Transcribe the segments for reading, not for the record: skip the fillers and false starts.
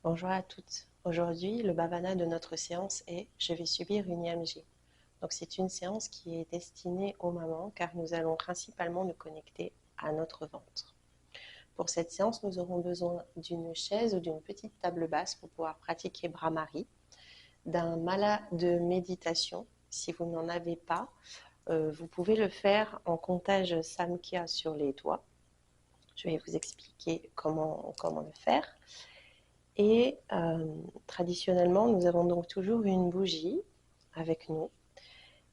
Bonjour à toutes. Aujourd'hui, le bhavana de notre séance est « Je vais subir une IMG ». Donc c'est une séance qui est destinée aux mamans car nous allons principalement nous connecter à notre ventre. Pour cette séance, nous aurons besoin d'une chaise ou d'une petite table basse pour pouvoir pratiquer Brahmari, d'un mala de méditation. Si vous n'en avez pas, vous pouvez le faire en comptage Samkhya sur les doigts. Je vais vous expliquer comment le faire. Et traditionnellement, nous avons donc toujours une bougie avec nous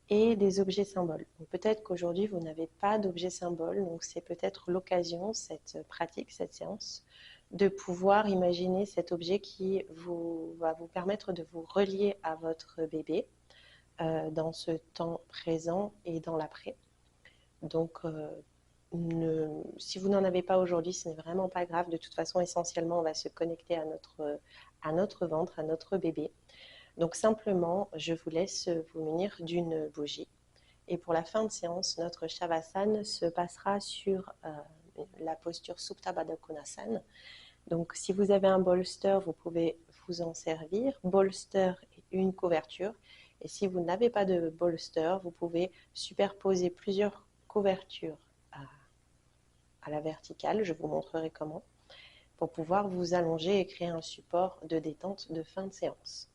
et des objets symboles. Peut-être qu'aujourd'hui, vous n'avez pas d'objet symbole, donc c'est peut-être l'occasion, cette pratique, cette séance, de pouvoir imaginer cet objet qui va vous permettre de vous relier à votre bébé dans ce temps présent et dans l'après. Donc, si vous n'en avez pas aujourd'hui, ce n'est vraiment pas grave. De toute façon, essentiellement, on va se connecter à notre ventre, à notre bébé. Donc simplement, je vous laisse vous munir d'une bougie. Et pour la fin de séance, notre Shavasana se passera sur la posture Supta Baddha Konasana. Donc si vous avez un bolster, vous pouvez vous en servir. Bolster et une couverture. Et si vous n'avez pas de bolster, vous pouvez superposer plusieurs couvertures à la verticale. Je vous montrerai comment, pour pouvoir vous allonger et créer un support de détente de fin de séance.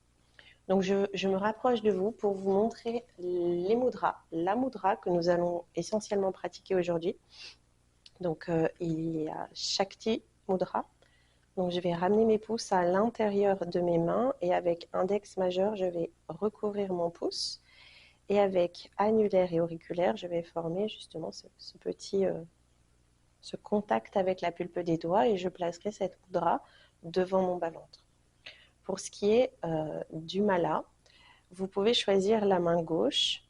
Donc je me rapproche de vous pour vous montrer les mudras, la mudra que nous allons essentiellement pratiquer aujourd'hui. Donc il y a Shakti Mudra. Donc je vais ramener mes pouces à l'intérieur de mes mains et avec index majeur, je vais recouvrir mon pouce. Et avec annulaire et auriculaire, je vais former justement ce petit ce contact avec la pulpe des doigts et je placerai cette mudra devant mon bas-ventre. Pour ce qui est du mala, vous pouvez choisir la main gauche.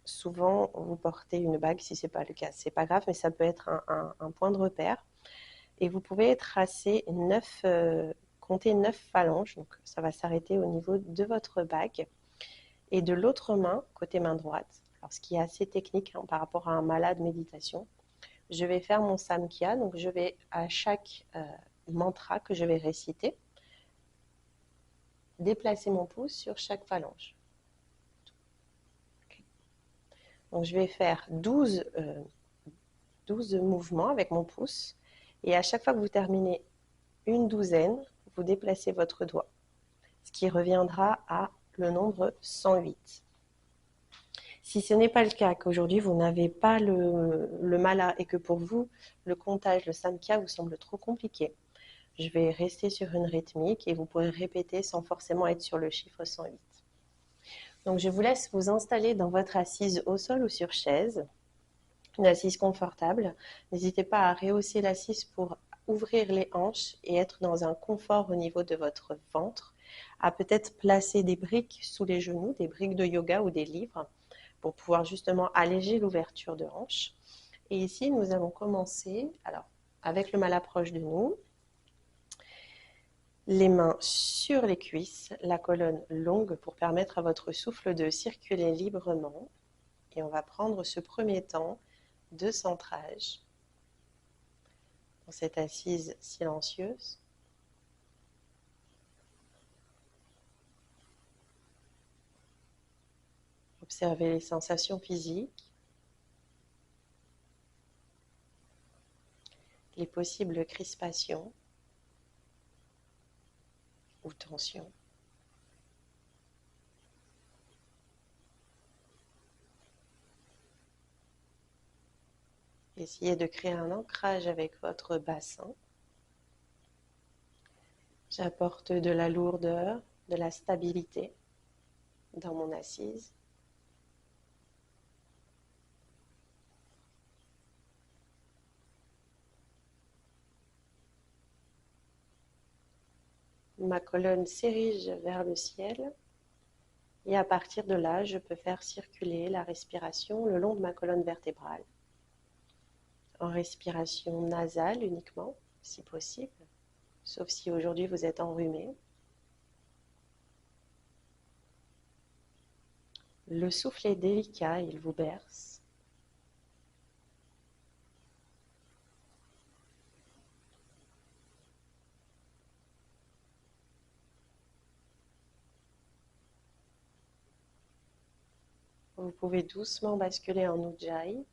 Souvent, vous portez une bague, si ce n'est pas le cas, c'est pas grave, mais ça peut être un point de repère. Et vous pouvez tracer compter 9 phalanges, donc ça va s'arrêter au niveau de votre bague. Et de l'autre main, côté main droite, alors ce qui est assez technique par rapport à un mala de méditation, je vais faire mon Samkhya, donc je vais à chaque mantra que je vais réciter, déplacer mon pouce sur chaque phalange. Okay. Donc je vais faire 12 mouvements avec mon pouce et à chaque fois que vous terminez une douzaine, vous déplacez votre doigt, ce qui reviendra à le nombre 108. Si ce n'est pas le cas, qu'aujourd'hui vous n'avez pas le mala et que pour vous le comptage, le Samkhya vous semble trop compliqué, je vais rester sur une rythmique et vous pourrez répéter sans forcément être sur le chiffre 108. Donc je vous laisse vous installer dans votre assise au sol ou sur chaise, une assise confortable. N'hésitez pas à rehausser l'assise pour ouvrir les hanches et être dans un confort au niveau de votre ventre, à peut-être placer des briques sous les genoux, des briques de yoga ou des livres, pour pouvoir justement alléger l'ouverture de hanches. Et ici, nous allons commencer avec le mala proche de nous, les mains sur les cuisses, la colonne longue pour permettre à votre souffle de circuler librement. Et on va prendre ce premier temps de centrage dans cette assise silencieuse. Observez les sensations physiques, les possibles crispations ou tensions. Essayez de créer un ancrage avec votre bassin. J'apporte de la lourdeur, de la stabilité dans mon assise. Ma colonne s'érige vers le ciel et à partir de là, je peux faire circuler la respiration le long de ma colonne vertébrale. En respiration nasale uniquement, si possible, sauf si aujourd'hui vous êtes enrhumé. Le souffle est délicat, il vous berce. vous pouvez doucement basculer en Ujjayi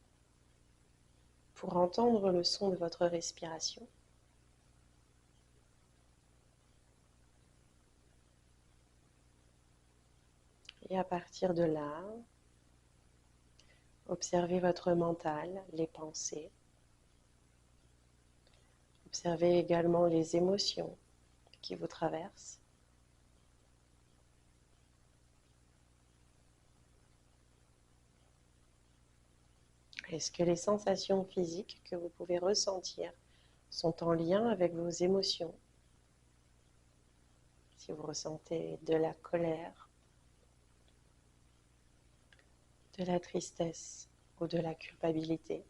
pour entendre le son de votre respiration. Et à partir de là, observez votre mental, les pensées. Observez également les émotions qui vous traversent. Est-ce que les sensations physiques que vous pouvez ressentir sont en lien avec vos émotions? Si vous ressentez de la colère, de la tristesse ou de la culpabilité.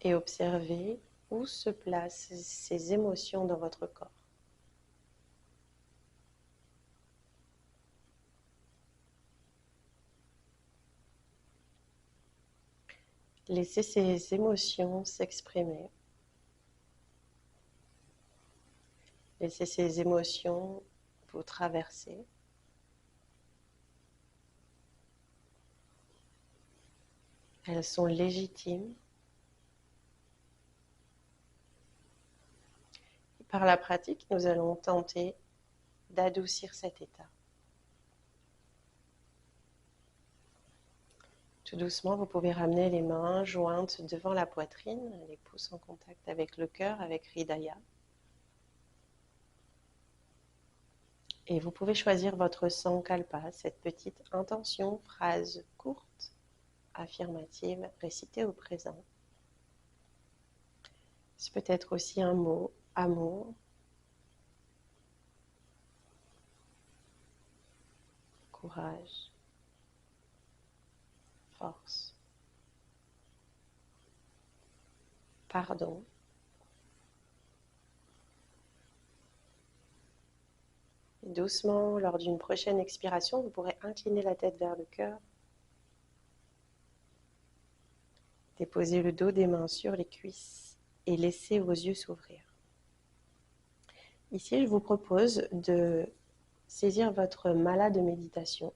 Et observez où se placent ces émotions dans votre corps. Laissez ces émotions s'exprimer. Laissez ces émotions vous traverser. Elles sont légitimes. Et par la pratique, nous allons tenter d'adoucir cet état. Tout doucement, vous pouvez ramener les mains jointes devant la poitrine, les pouces en contact avec le cœur, avec Hridaya. Et vous pouvez choisir votre Sankalpa, cette petite intention, phrase courte, affirmative, récitée au présent. Ce peut être aussi un mot, amour, courage, force, pardon. Et doucement, lors d'une prochaine expiration, vous pourrez incliner la tête vers le cœur. Déposez le dos des mains sur les cuisses et laissez vos yeux s'ouvrir. Ici, je vous propose de saisir votre mala de méditation.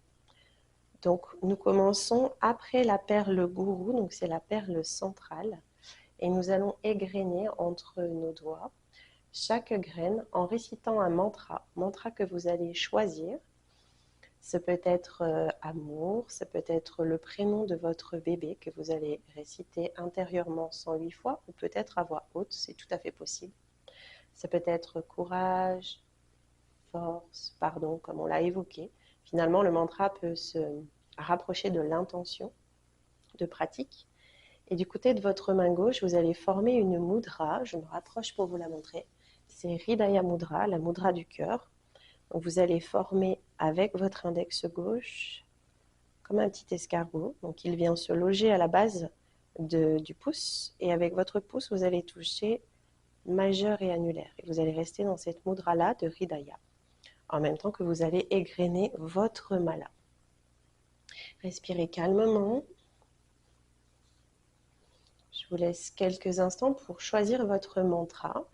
Donc, nous commençons après la perle gourou, donc c'est la perle centrale, et nous allons égrener entre nos doigts chaque graine en récitant un mantra que vous allez choisir. Ce peut être amour, ce peut être le prénom de votre bébé que vous allez réciter intérieurement 108 fois, ou peut-être à voix haute, c'est tout à fait possible. Ça peut être courage, force, pardon, comme on l'a évoqué. Finalement, le mantra peut se rapprocher de l'intention de pratique. Et du côté de votre main gauche, vous allez former une mudra. Je me rapproche pour vous la montrer. C'est Hridaya Mudra, la mudra du cœur. Donc vous allez former avec votre index gauche comme un petit escargot. Donc il vient se loger à la base du pouce. Et avec votre pouce, vous allez toucher majeur et annulaire. Et vous allez rester dans cette mudra-là de Hridaya, en même temps que vous allez égrener votre mala. Respirez calmement. Je vous laisse quelques instants pour choisir votre mantra.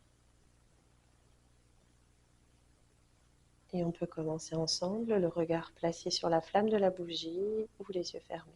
Et on peut commencer ensemble, le regard placé sur la flamme de la bougie ou les yeux fermés.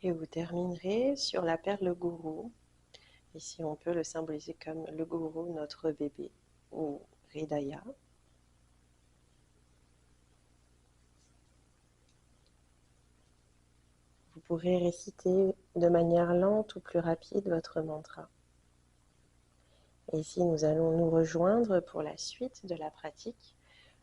Et vous terminerez sur la perle gourou. Ici, on peut le symboliser comme le gourou, notre bébé, ou Hridaya. Vous pourrez réciter de manière lente ou plus rapide votre mantra. Et ici, nous allons nous rejoindre pour la suite de la pratique.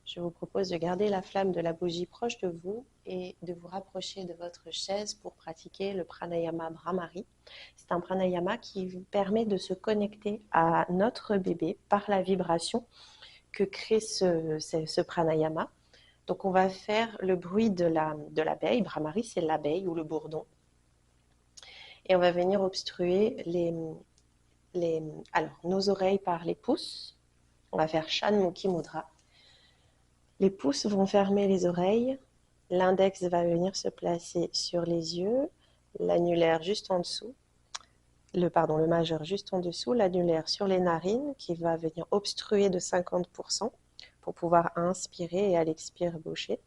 Je vous propose de garder la flamme de la bougie proche de vous et de vous rapprocher de votre chaise pour pratiquer le pranayama Bhramari. C'est un pranayama qui vous permet de se connecter à notre bébé par la vibration que crée ce pranayama. Donc on va faire le bruit de l'abeille. Bhramari, c'est l'abeille ou le bourdon. Et on va venir obstruer nos oreilles par les pouces. On va faire Shanmukhi Mudra. Les pouces vont fermer les oreilles, l'index va venir se placer sur les yeux, l'annulaire juste en dessous, le majeur juste en dessous, l'annulaire sur les narines qui va venir obstruer de 50% pour pouvoir inspirer et à l'expire boucher,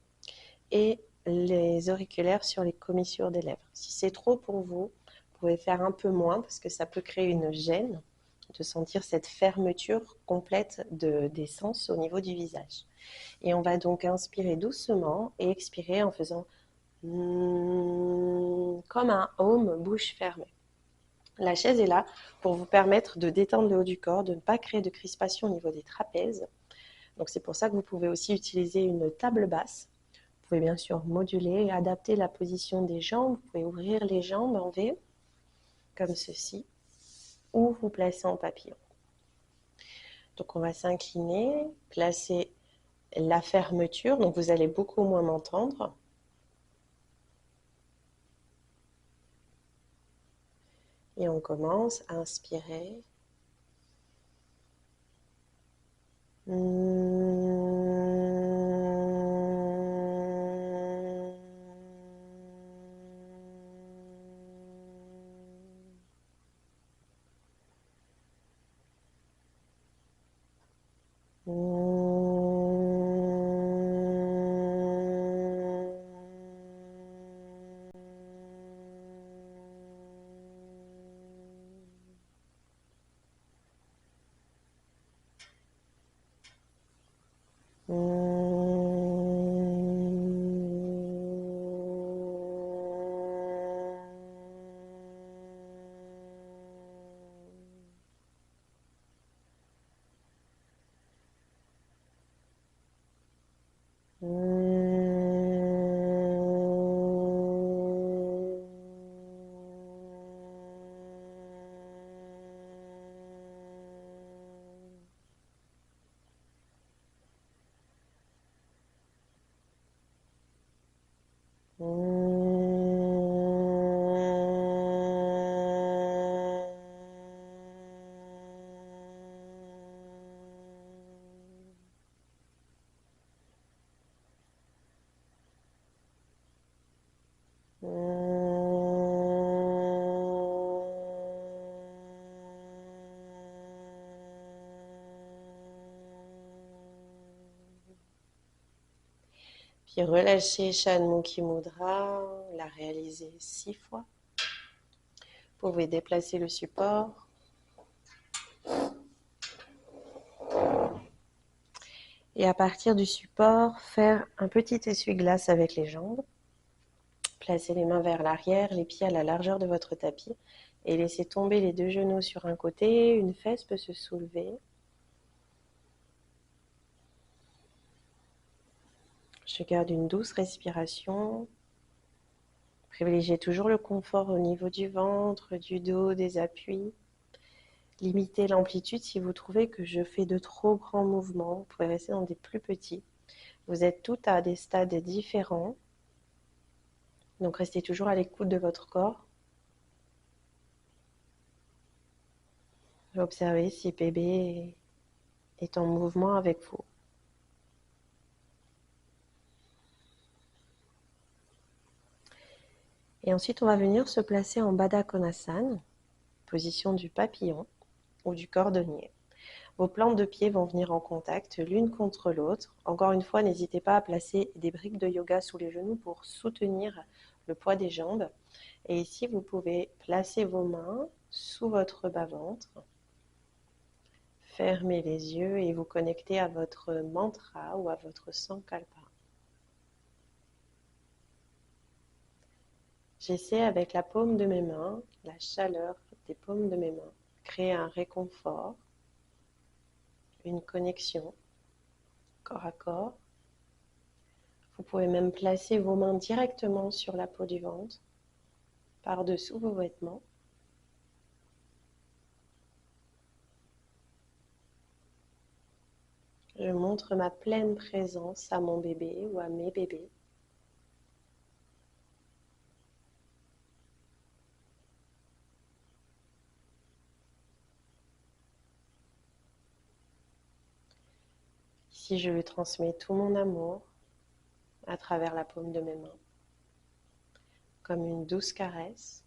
et les auriculaires sur les commissures des lèvres. Si c'est trop pour vous, vous pouvez faire un peu moins parce que ça peut créer une gêne de sentir cette fermeture complète des sens au niveau du visage. Et on va donc inspirer doucement et expirer en faisant comme un home bouche fermée. La chaise est là pour vous permettre de détendre le haut du corps, de ne pas créer de crispation au niveau des trapèzes. Donc c'est pour ça que vous pouvez aussi utiliser une table basse. Vous pouvez bien sûr moduler et adapter la position des jambes. Vous pouvez ouvrir les jambes en V, comme ceci, ou vous placer en papillon. Donc on va s'incliner, placer la fermeture, donc vous allez beaucoup moins m'entendre. Et on commence à inspirer. Puis relâchez Shanmukhi Mudra, la réaliser 6 fois. Vous pouvez déplacer le support. Et à partir du support, faire un petit essuie-glace avec les jambes. Placez les mains vers l'arrière, les pieds à la largeur de votre tapis et laissez tomber les 2 genoux sur un côté. Une fesse peut se soulever. Je garde une douce respiration. Privilégiez toujours le confort au niveau du ventre, du dos, des appuis. Limitez l'amplitude si vous trouvez que je fais de trop grands mouvements. Vous pouvez rester dans des plus petits. Vous êtes toutes à des stades différents. Donc restez toujours à l'écoute de votre corps. Observez si bébé est en mouvement avec vous. Et ensuite, on va venir se placer en Baddha Konasana, position du papillon ou du cordonnier. Vos plantes de pied vont venir en contact l'une contre l'autre. Encore une fois, n'hésitez pas à placer des briques de yoga sous les genoux pour soutenir le poids des jambes. Et ici, vous pouvez placer vos mains sous votre bas-ventre, fermer les yeux et vous connecter à votre mantra ou à votre sankalpa. J'essaie avec la paume de mes mains, la chaleur des paumes de mes mains, créer un réconfort, une connexion corps à corps. Vous pouvez même placer vos mains directement sur la peau du ventre, par-dessous vos vêtements. Je montre ma pleine présence à mon bébé ou à mes bébés. Ici, je lui transmets tout mon amour à travers la paume de mes mains, comme une douce caresse.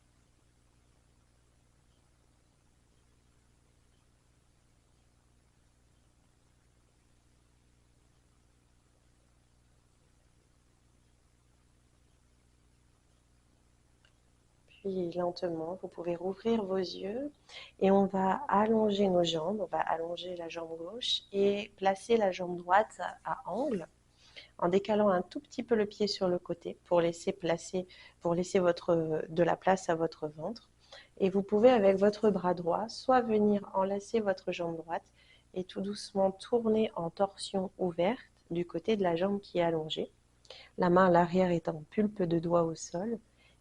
Puis lentement, vous pouvez rouvrir vos yeux et on va allonger nos jambes. On va allonger la jambe gauche et placer la jambe droite à angle en décalant un tout petit peu le pied sur le côté pour laisser de la place à votre ventre. Et vous pouvez avec votre bras droit soit venir enlacer votre jambe droite et tout doucement tourner en torsion ouverte du côté de la jambe qui est allongée. La main à l'arrière est en pulpe de doigt au sol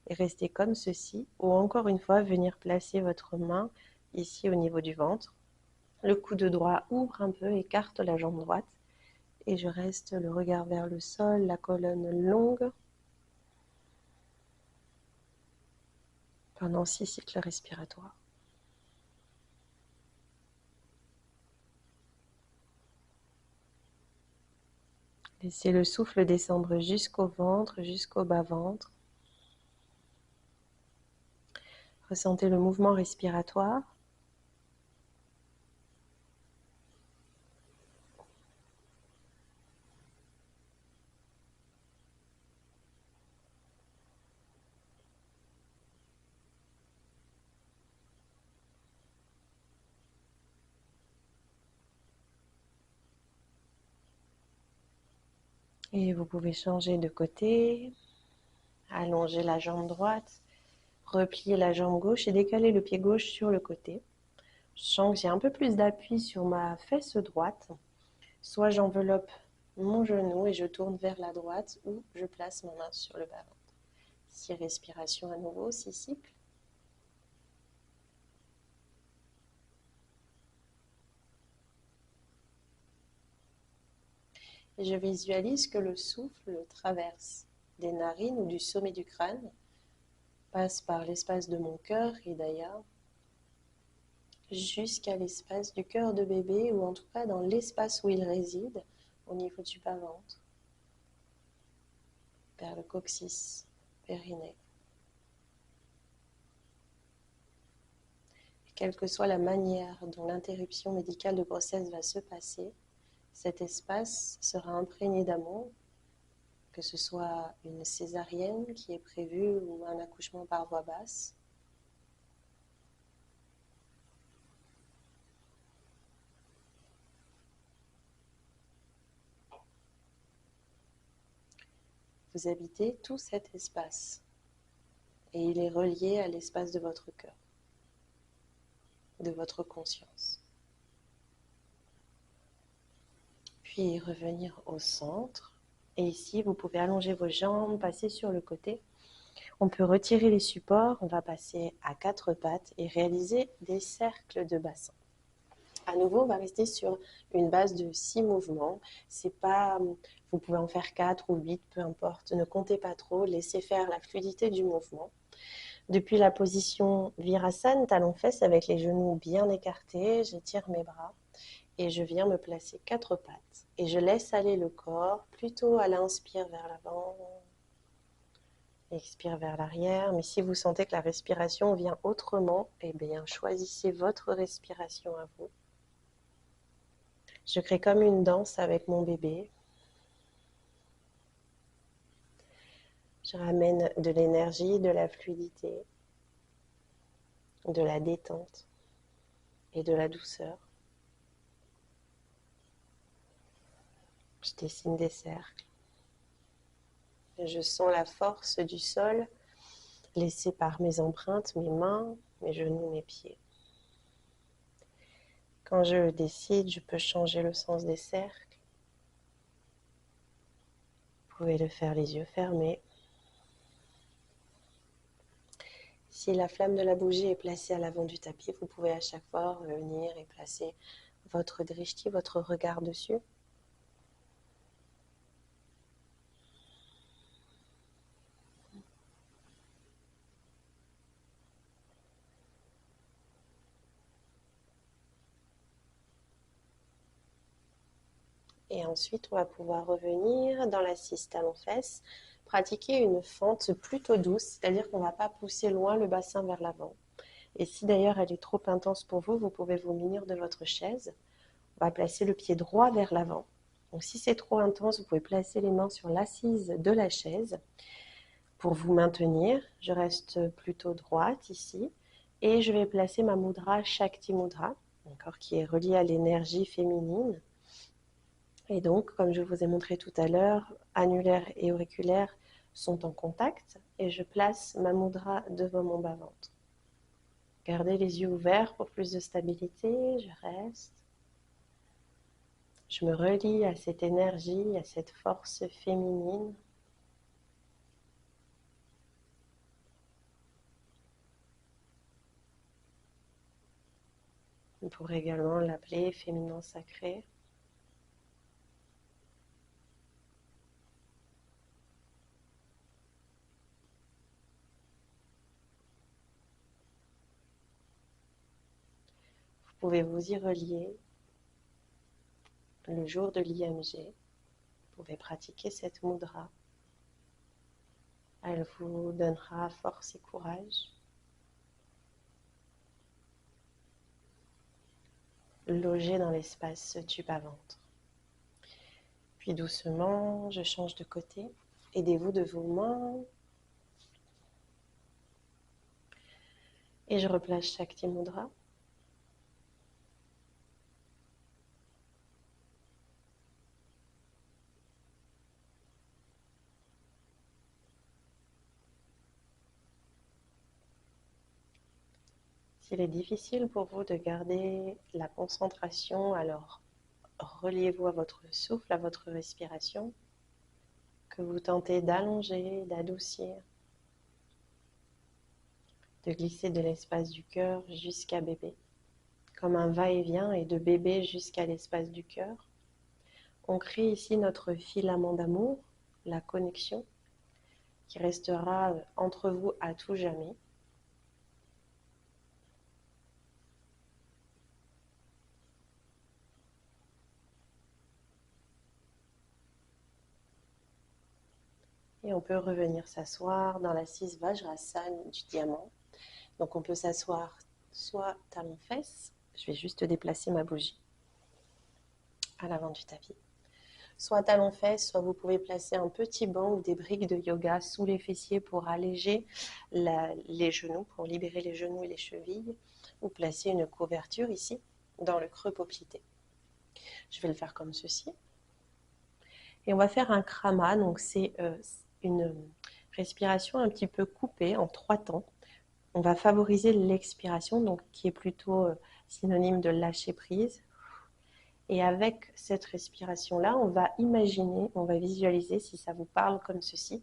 et rester comme ceci, ou encore une fois venir placer votre main ici au niveau du ventre. Le coude droit ouvre un peu, écarte la jambe droite et je reste le regard vers le sol, la colonne longue pendant 6 cycles respiratoires. Laissez le souffle descendre jusqu'au ventre, jusqu'au bas-ventre. Ressentez le mouvement respiratoire. Et vous pouvez changer de côté, allonger la jambe droite, replier la jambe gauche et décaler le pied gauche sur le côté. Je sens que j'ai un peu plus d'appui sur ma fesse droite. Soit j'enveloppe mon genou et je tourne vers la droite ou je place ma main sur le bas-ventre. 6 respirations à nouveau, 6 cycles. Et je visualise que le souffle traverse des narines ou du sommet du crâne, passe par l'espace de mon cœur, Hridaya, jusqu'à l'espace du cœur de bébé, ou en tout cas dans l'espace où il réside, au niveau du bas-ventre, vers le coccyx, périnée. Et quelle que soit la manière dont l'interruption médicale de grossesse va se passer, cet espace sera imprégné d'amour, que ce soit une césarienne qui est prévue ou un accouchement par voie basse. Vous habitez tout cet espace et il est relié à l'espace de votre cœur, de votre conscience. Puis revenir au centre. Et ici, vous pouvez allonger vos jambes, passer sur le côté. On peut retirer les supports, on va passer à 4 pattes et réaliser des cercles de bassin. À nouveau, on va rester sur une base de 6 mouvements. C'est pas, vous pouvez en faire 4 ou 8, peu importe. Ne comptez pas trop, laissez faire la fluidité du mouvement. Depuis la position Virasana, talons-fesses avec les genoux bien écartés, j'étire mes bras et je viens me placer 4 pattes. Et je laisse aller le corps plutôt à l'inspire vers l'avant, expire vers l'arrière. Mais si vous sentez que la respiration vient autrement, eh bien choisissez votre respiration à vous. Je crée comme une danse avec mon bébé. Je ramène de l'énergie, de la fluidité, de la détente et de la douceur. Je dessine des cercles. Je sens la force du sol laissée par mes empreintes, mes mains, mes genoux, mes pieds. Quand je le décide, je peux changer le sens des cercles. Vous pouvez le faire les yeux fermés. Si la flamme de la bougie est placée à l'avant du tapis, vous pouvez à chaque fois revenir et placer votre drishti, votre regard dessus. Et ensuite, on va pouvoir revenir dans l'assise talon-fesse, pratiquer une fente plutôt douce, c'est-à-dire qu'on ne va pas pousser loin le bassin vers l'avant. Et si d'ailleurs elle est trop intense pour vous, vous pouvez vous munir de votre chaise. On va placer le pied droit vers l'avant. Donc si c'est trop intense, vous pouvez placer les mains sur l'assise de la chaise. Pour vous maintenir, je reste plutôt droite ici. Et je vais placer ma mudra Shakti Mudra, qui est reliée à l'énergie féminine. Et donc, comme je vous ai montré tout à l'heure, annulaire et auriculaire sont en contact et je place ma mudra devant mon bas-ventre. Gardez les yeux ouverts pour plus de stabilité, je reste. Je me relie à cette énergie, à cette force féminine. On pourrait également l'appeler féminin sacré. Vous pouvez vous y relier le jour de l'IMG. Vous pouvez pratiquer cette mudra. Elle vous donnera force et courage. Logé dans l'espace du bas-ventre. Puis doucement, je change de côté. Aidez-vous de vos mains. Et je replace Shakti Mudra. S'il est difficile pour vous de garder la concentration, alors reliez-vous à votre souffle, à votre respiration, que vous tentez d'allonger, d'adoucir, de glisser de l'espace du cœur jusqu'à bébé, comme un va-et-vient et de bébé jusqu'à l'espace du cœur. On crée ici notre filament d'amour, la connexion, qui restera entre vous à tout jamais. Et on peut revenir s'asseoir dans l'assise Vajrasana du diamant. Donc on peut s'asseoir soit talons-fesses, je vais juste déplacer ma bougie à l'avant du tapis. Soit talons-fesses, soit vous pouvez placer un petit banc ou des briques de yoga sous les fessiers pour alléger les genoux, pour libérer les genoux et les chevilles, ou placer une couverture ici, dans le creux poplité. Je vais le faire comme ceci. Et on va faire un krama, donc c'est une respiration un petit peu coupée en 3 temps. On va favoriser l'expiration, donc qui est plutôt synonyme de lâcher prise. Et avec cette respiration-là, on va imaginer, on va visualiser, si ça vous parle comme ceci,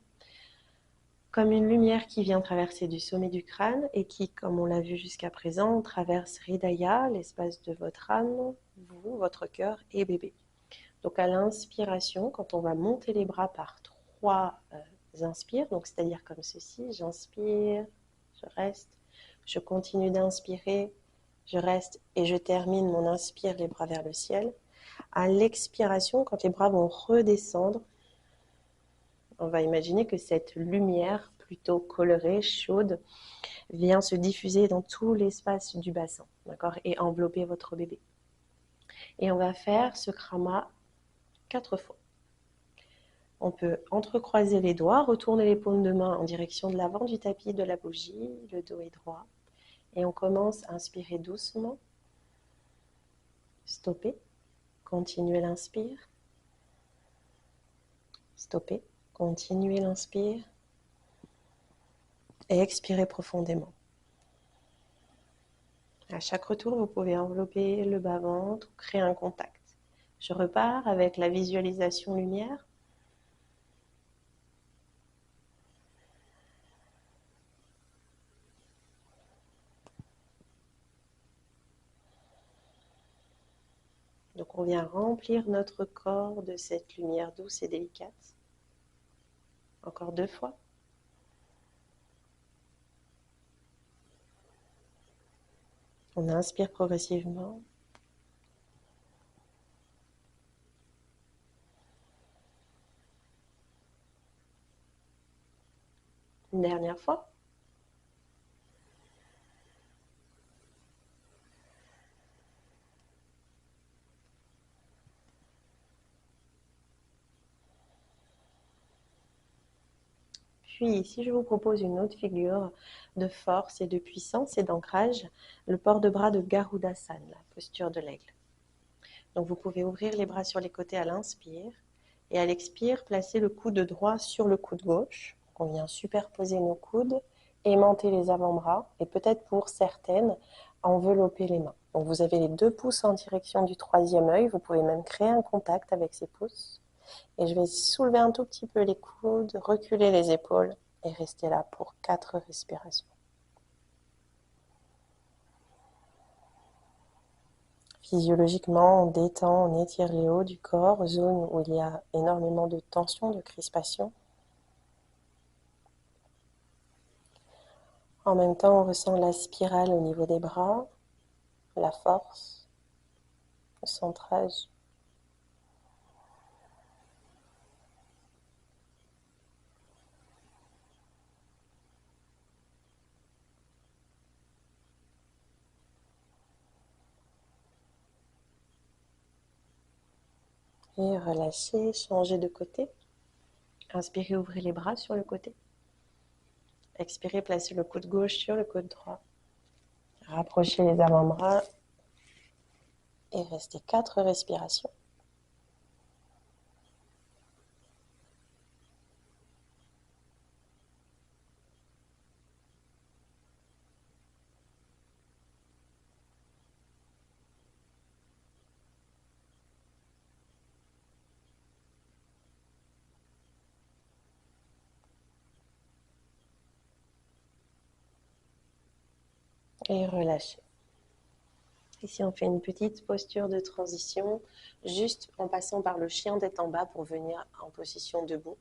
comme une lumière qui vient traverser du sommet du crâne et qui, comme on l'a vu jusqu'à présent, traverse Hridaya, l'espace de votre âme, vous, votre cœur et bébé. Donc à l'inspiration, quand on va monter les bras par 3 inspires, donc c'est-à-dire comme ceci, j'inspire, je reste, je continue d'inspirer, je reste et je termine mon inspire, les bras vers le ciel. À l'expiration, quand les bras vont redescendre, on va imaginer que cette lumière plutôt colorée, chaude, vient se diffuser dans tout l'espace du bassin, d'accord, et envelopper votre bébé. Et on va faire ce krama 4 fois. On peut entrecroiser les doigts, retourner les paumes de main en direction de l'avant du tapis de la bougie, le dos est droit. Et on commence à inspirer doucement. Stoppez. Continuez l'inspire. Stoppez. Continuez l'inspire. Et expirez profondément. À chaque retour, vous pouvez envelopper le bas-ventre ou créer un contact. Je repars avec la visualisation lumière. Donc on vient remplir notre corps de cette lumière douce et délicate. Encore 2 fois. On inspire progressivement. Une dernière fois. Puis ici, je vous propose une autre figure de force et de puissance et d'ancrage, le port de bras de Garudasana, la posture de l'aigle. Donc vous pouvez ouvrir les bras sur les côtés à l'inspire et à l'expire, placer le coude droit sur le coude gauche. On vient superposer nos coudes, aimanter les avant-bras et peut-être pour certaines, envelopper les mains. Donc vous avez les 2 pouces en direction du 3e œil, vous pouvez même créer un contact avec ces pouces. Et je vais soulever un tout petit peu les coudes, reculer les épaules et rester là pour 4 respirations. Physiologiquement, on détend, on étire les hauts du corps, zone où il y a énormément de tension, de crispation. En même temps, on ressent la spirale au niveau des bras, la force, le centrage. Et relâchez, changez de côté. Inspirez, ouvrez les bras sur le côté. Expirez, placez le coude gauche sur le coude droit. Rapprochez les avant-bras et restez 4 respirations. Et relâchez. Ici, on fait une petite posture de transition, juste en passant par le chien tête en bas pour venir en position debout.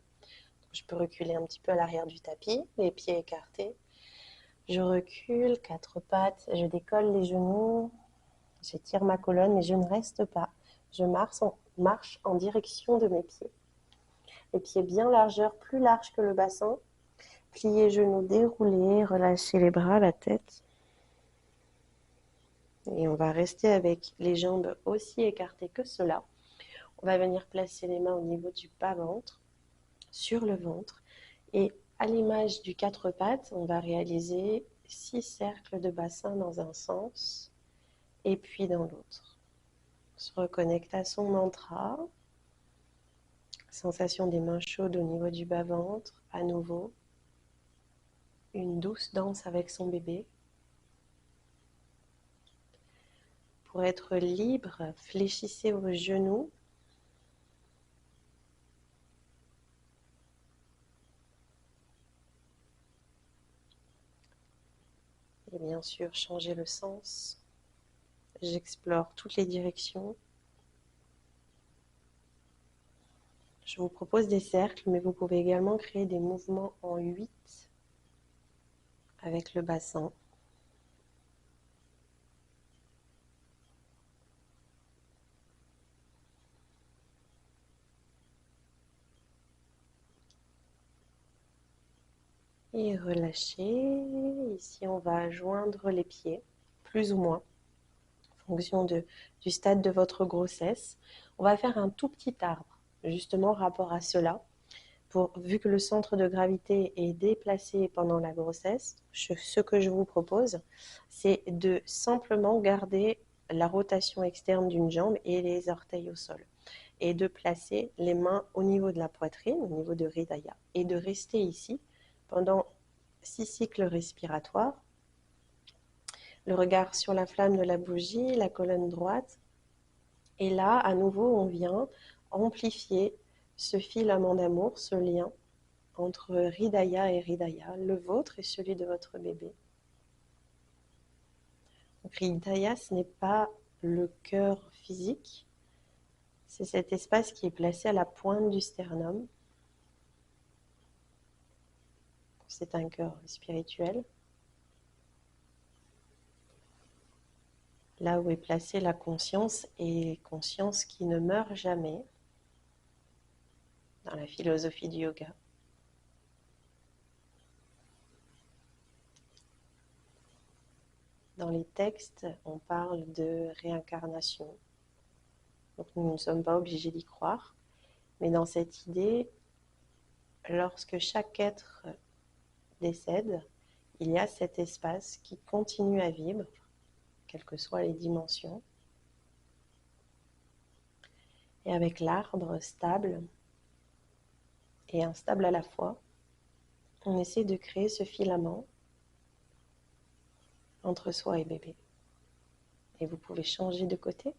Je peux reculer un petit peu à l'arrière du tapis, les pieds écartés. Je recule, 4 pattes, je décolle les genoux, j'étire ma colonne, mais je ne reste pas. Je marche en direction de mes pieds. Les pieds bien largeur, plus large que le bassin. Pliez genoux déroulés, relâchez les bras, la tête. Et on va rester avec les jambes aussi écartées que cela. On va venir placer les mains au niveau du bas-ventre, sur le ventre. Et à l'image du 4 pattes, on va réaliser 6 cercles de bassin dans un sens et puis dans l'autre. On se reconnecte à son mantra. Sensation des mains chaudes au niveau du bas-ventre. À nouveau, une douce danse avec son bébé. Pour être libre, fléchissez vos genoux. Et bien sûr, changez le sens. J'explore toutes les directions. Je vous propose des cercles, mais vous pouvez également créer des mouvements en 8 avec le bassin. Et relâchez. Ici, on va joindre les pieds, plus ou moins, en fonction du stade de votre grossesse. On va faire un tout petit arbre, justement, rapport à cela. Vu que le centre de gravité est déplacé pendant la grossesse, ce que je vous propose, c'est de simplement garder la rotation externe d'une jambe et les orteils au sol. Et de placer les mains au niveau de la poitrine, au niveau de Hridaya. Et de rester ici pendant 6 cycles respiratoires. Le regard sur la flamme de la bougie, la colonne droite. Et là, à nouveau, on vient amplifier ce filament d'amour, ce lien entre Hridaya et Hridaya, le vôtre et celui de votre bébé. Donc, Hridaya, ce n'est pas le cœur physique, c'est cet espace qui est placé à la pointe du sternum. C'est un cœur spirituel. Là où est placée la conscience, et conscience qui ne meurt jamais dans la philosophie du yoga. Dans les textes, on parle de réincarnation. Donc nous ne sommes pas obligés d'y croire. Mais dans cette idée, lorsque chaque être décède, il y a cet espace qui continue à vivre, quelles que soient les dimensions. Et avec l'arbre stable et instable à la fois, on essaie de créer ce filament entre soi et bébé. Et vous pouvez changer de côté.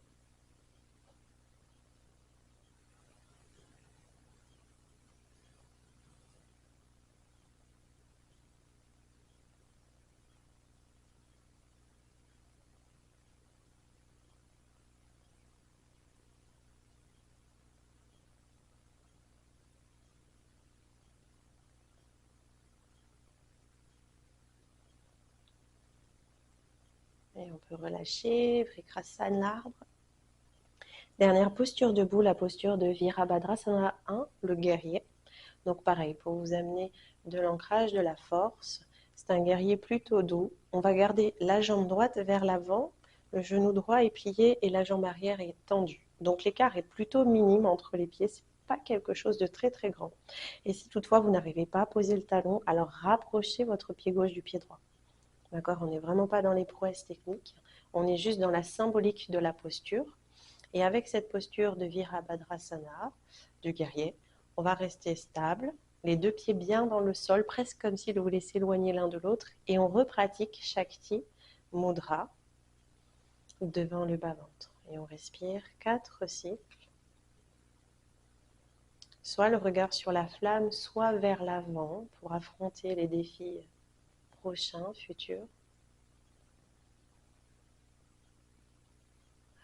Et on peut relâcher, Vrikrasana, l'arbre. Dernière posture debout, la posture de Virabhadrasana 1, le guerrier. Donc pareil, pour vous amener de l'ancrage, de la force. C'est un guerrier plutôt doux. On va garder la jambe droite vers l'avant, le genou droit est plié et la jambe arrière est tendue. Donc l'écart est plutôt minime entre les pieds, c'est pas quelque chose de très très grand. Et si toutefois vous n'arrivez pas à poser le talon, alors rapprochez votre pied gauche du pied droit. D'accord, on n'est vraiment pas dans les prouesses techniques, on est juste dans la symbolique de la posture. Et avec cette posture de Virabhadrasana, du guerrier, on va rester stable, les deux pieds bien dans le sol, presque comme si vous voulez s'éloigner l'un de l'autre, et on repratique Shakti Mudra devant le bas-ventre. Et on respire 4 cycles. Soit le regard sur la flamme, soit vers l'avant pour affronter les défis prochains, futurs.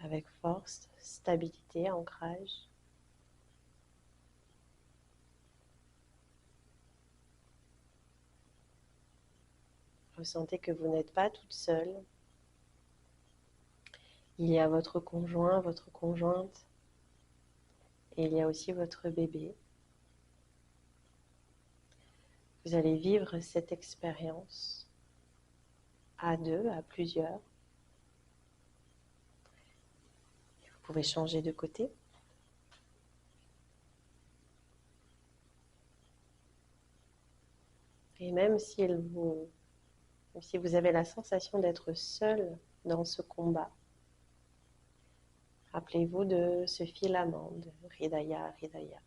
Avec force, stabilité, ancrage. Ressentez que vous n'êtes pas toute seule. Il y a votre conjoint, votre conjointe, et il y a aussi votre bébé. Vous allez vivre cette expérience à deux, à plusieurs. Vous pouvez changer de côté. Et même si vous avez la sensation d'être seul dans ce combat, rappelez-vous de ce filament de Hridaya, Hridaya.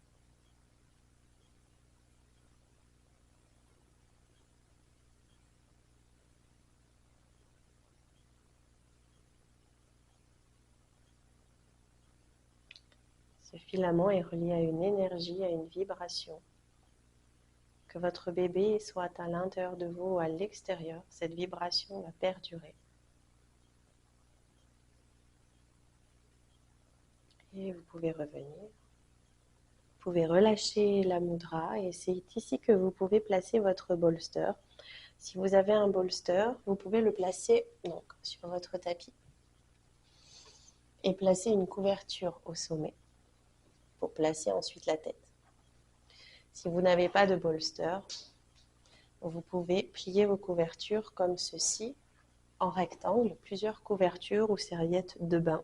Ce filament est relié à une énergie, à une vibration. Que votre bébé soit à l'intérieur de vous ou à l'extérieur, cette vibration va perdurer. Et vous pouvez revenir. Vous pouvez relâcher la mudra et c'est ici que vous pouvez placer votre bolster. Si vous avez un bolster, vous pouvez le placer donc, sur votre tapis et placer une couverture au sommet pour placer ensuite la tête. Si vous n'avez pas de bolster, vous pouvez plier vos couvertures comme ceci en rectangle plusieurs couvertures ou serviettes de bain,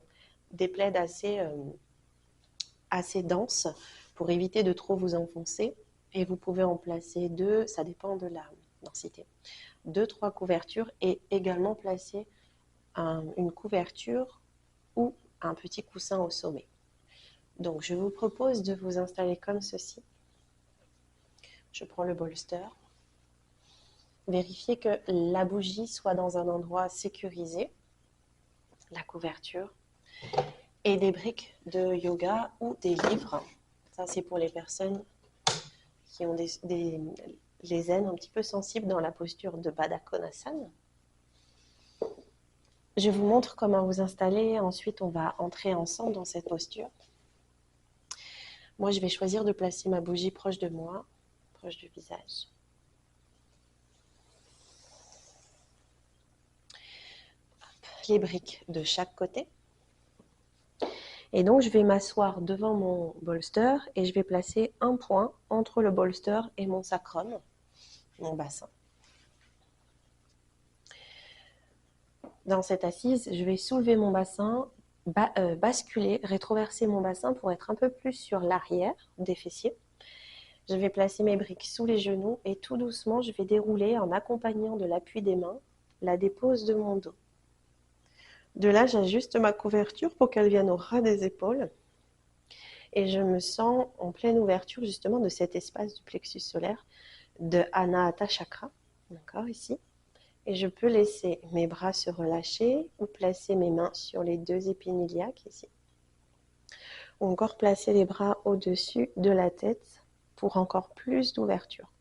des plaids assez denses pour éviter de trop vous enfoncer. Et vous pouvez en placer deux, ça dépend de la densité, 2-3 couvertures et également placer une couverture ou un petit coussin au sommet. Donc je vous propose de vous installer comme ceci. Je prends le bolster. Vérifiez que la bougie soit dans un endroit sécurisé, la couverture, et des briques de yoga ou des livres. Ça, c'est pour les personnes qui ont les aines un petit peu sensibles dans la posture de Baddha Konasana. Je vous montre comment vous installer. Ensuite, on va entrer ensemble dans cette posture. Moi, je vais choisir de placer ma bougie proche de moi, proche du visage. Les briques de chaque côté. Et donc, je vais m'asseoir devant mon bolster et je vais placer un point entre le bolster et mon sacrum, mon bassin. Dans cette assise, je vais soulever mon bassin, basculer, rétroverser mon bassin pour être un peu plus sur l'arrière des fessiers. Je vais placer mes briques sous les genoux et tout doucement, je vais dérouler en accompagnant de l'appui des mains la dépose de mon dos. De là, j'ajuste ma couverture pour qu'elle vienne au ras des épaules. Et je me sens en pleine ouverture justement de cet espace du plexus solaire de Anahata Chakra, d'accord, ici. Et je peux laisser mes bras se relâcher ou placer mes mains sur les deux épines iliaques ici. Ou encore placer les bras au-dessus de la tête pour encore plus d'ouverture.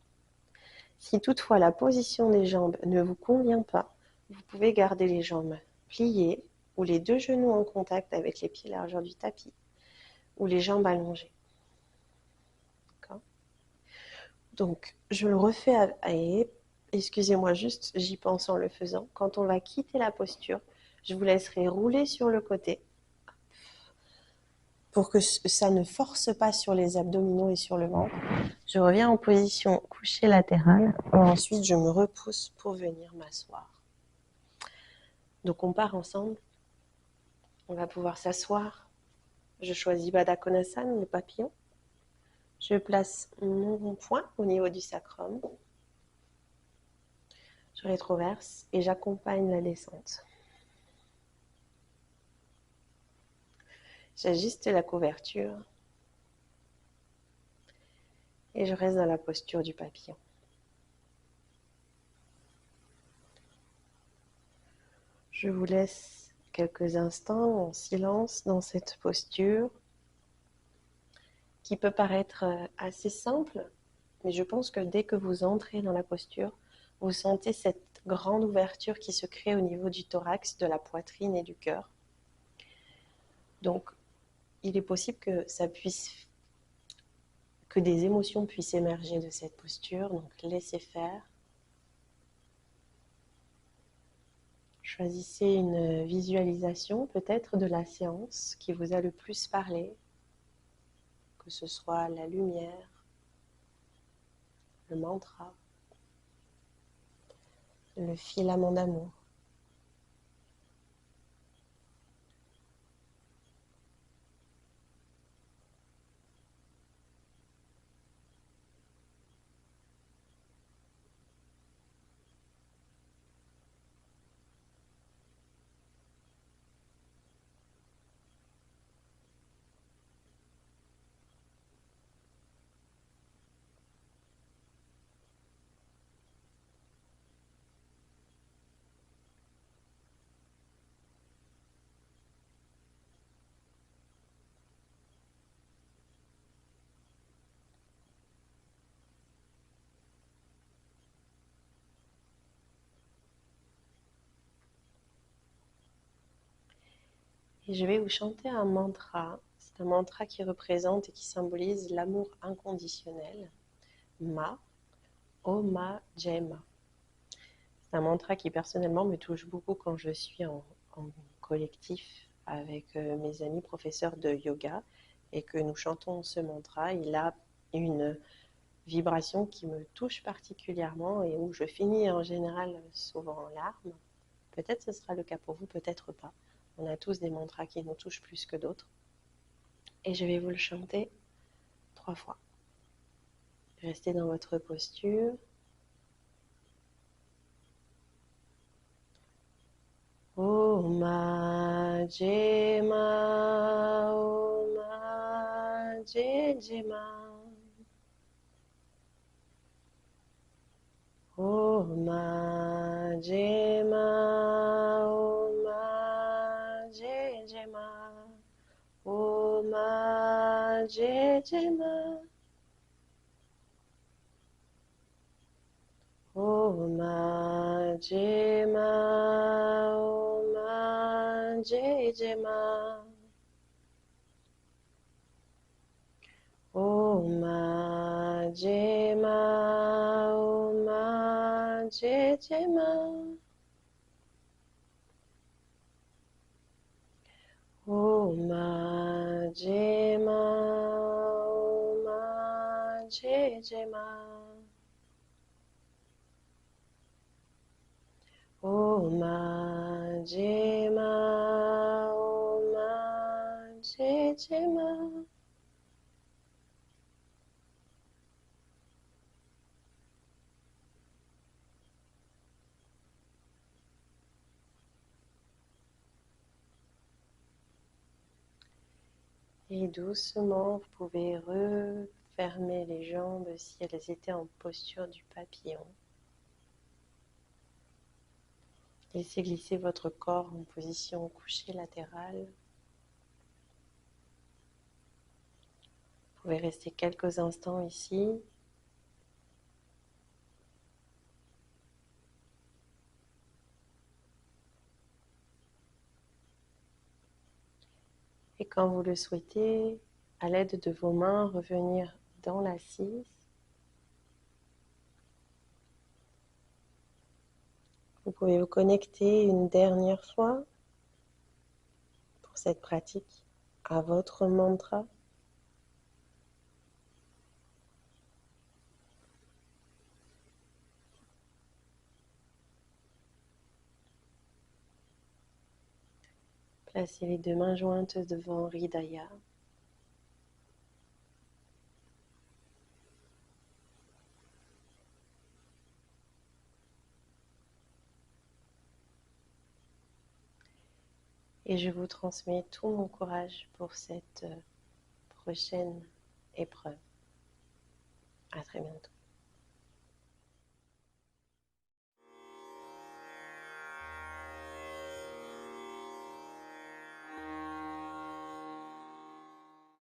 Si toutefois la position des jambes ne vous convient pas, vous pouvez garder les jambes pliées ou les deux genoux en contact avec les pieds largeur du tapis ou les jambes allongées. Donc, je le refais et excusez-moi juste, j'y pense en le faisant. Quand on va quitter la posture, je vous laisserai rouler sur le côté pour que ça ne force pas sur les abdominaux et sur le ventre. Je reviens en position couchée latérale et ensuite je me repousse pour venir m'asseoir. Donc on part ensemble. On va pouvoir s'asseoir. Je choisis Baddha Konasana, le papillon. Je place mon poing au niveau du sacrum. Je rétroverse et j'accompagne la descente. J'ajuste la couverture et je reste dans la posture du papillon. Je vous laisse quelques instants en silence dans cette posture qui peut paraître assez simple, mais je pense que dès que vous entrez dans la posture, vous sentez cette grande ouverture qui se crée au niveau du thorax, de la poitrine et du cœur. Donc, il est possible que des émotions puissent émerger de cette posture, donc laissez faire. Choisissez une visualisation peut-être de la séance qui vous a le plus parlé, que ce soit la lumière, le mantra, le filament d'amour. Et je vais vous chanter un mantra. C'est un mantra qui représente et qui symbolise l'amour inconditionnel. Ma, Oma Jema. C'est un mantra qui personnellement me touche beaucoup quand je suis en collectif avec mes amis professeurs de yoga et que nous chantons ce mantra. Il a une vibration qui me touche particulièrement et où je finis en général souvent en larmes Peut-être ce sera le cas pour vous, peut-être pas. On a tous des mantras qui nous touchent plus que d'autres. Et je vais vous le chanter 3 fois. Restez dans votre posture. Oma Jema, Oma Jema. Oma Jema, Oma Jema. Oma Jema. Oma Jema, Oma Jema. Oma Jema, Oma Jema. Oma Jema, Oma Jema. Oma Jema, Oma Jema. Et doucement, vous pouvez refermer les jambes si elles étaient en posture du papillon. Laissez glisser votre corps en position couchée latérale. Vous pouvez rester quelques instants ici. Et quand vous le souhaitez, à l'aide de vos mains, revenir dans l'assise. Vous pouvez vous connecter une dernière fois pour cette pratique à votre mantra. Placez les 2 mains jointes devant Hridaya. Et je vous transmets tout mon courage pour cette prochaine épreuve. À très bientôt.